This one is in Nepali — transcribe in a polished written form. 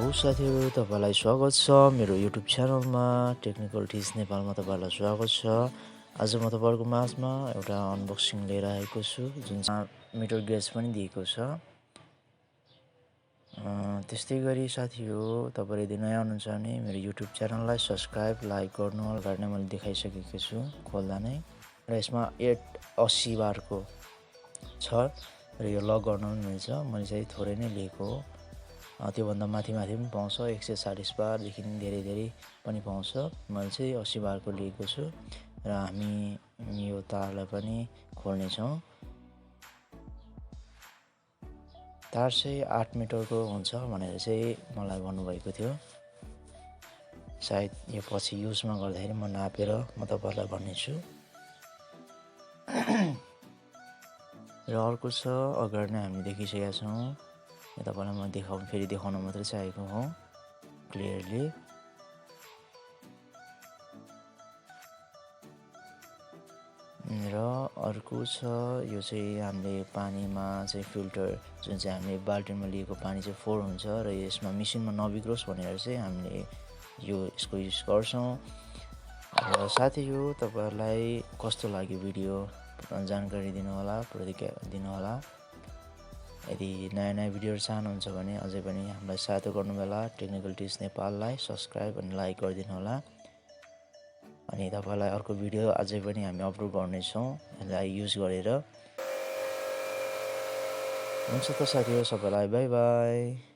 साथीहरु तपाईलाई स्वागत छ मेरो YouTube च्यानलमा टेक्निकल टिप्स नेपालमा तपाईलाई स्वागत छ। आज म तपाईहरुको माझमा एउटा अनबक्सिङ लिएर आएको छु जुन मिटर गेज पनि दिएको छ। त्यस्तै गरी साथीहरु तपाईहरु यदि नयाँ हुनुहुन्छ भने मेरो YouTube च्यानललाई सब्स्क्राइब लाइक गर्नु होला मैले देखाइसकेको छु खोल्दा नै। र यसमा 80 बारको छ र यो लक गर्न पनि मिल्छ। मैले चाहिँ थोरै नै लिएको हो। त्यो भन्दा माथि पनि पाउँछ 140 बार देखि धेरै पनि पाउँछ। मैले चाहिँ 80 बारको लिएको छु र हामी यो तारलाई पनि खोल्ने छौं। तार चाहिँ 8 मिटरको हुन्छ भनेर चाहिँ मलाई भन्नुभएको थियो। सायद यो पछि युजमा गर्दाखेरि म नापेर म तपाईहरुलाई भन्नेछु। र अर्को छ अगाडि नै हामी देखिसकेका छौं। यो तपाईलाई म फेरि देखाउन मात्रै चाहेको हो क्लियरली। र अर्को छ यो चाहिँ हामीले पानीमा चाहिँ फिल्टर जुन चाहिँ हामीले बाल्टिनमा लिएको पानी चाहिँ फोहोर हुन्छ र यसमा मेसिनमा नबिग्रोस् भनेर चाहिँ हामीले यसको युज गर्छौं। र साथीहरु तपाईहरुलाई कस्तो लाग्यो भिडियो जानकारी दिनु होला, प्रतिक्रिया दिनु होला। यदि नयाँ भिडियोहरु चाहनुहुन्छ भने अझै पनि हामीलाई सहायता गर्नुहोला। टेक्निकल टिप्स नेपाललाई सब्स्क्राइब अनि लाइक गरिदिनु होला। अनि तपाईलाई अर्को भिडियो अझै पनि हामी अपलोड गर्ने छौं यसलाई युज गरेर। हुन्छ त साथीहरु सबैलाई बाइ बाइ।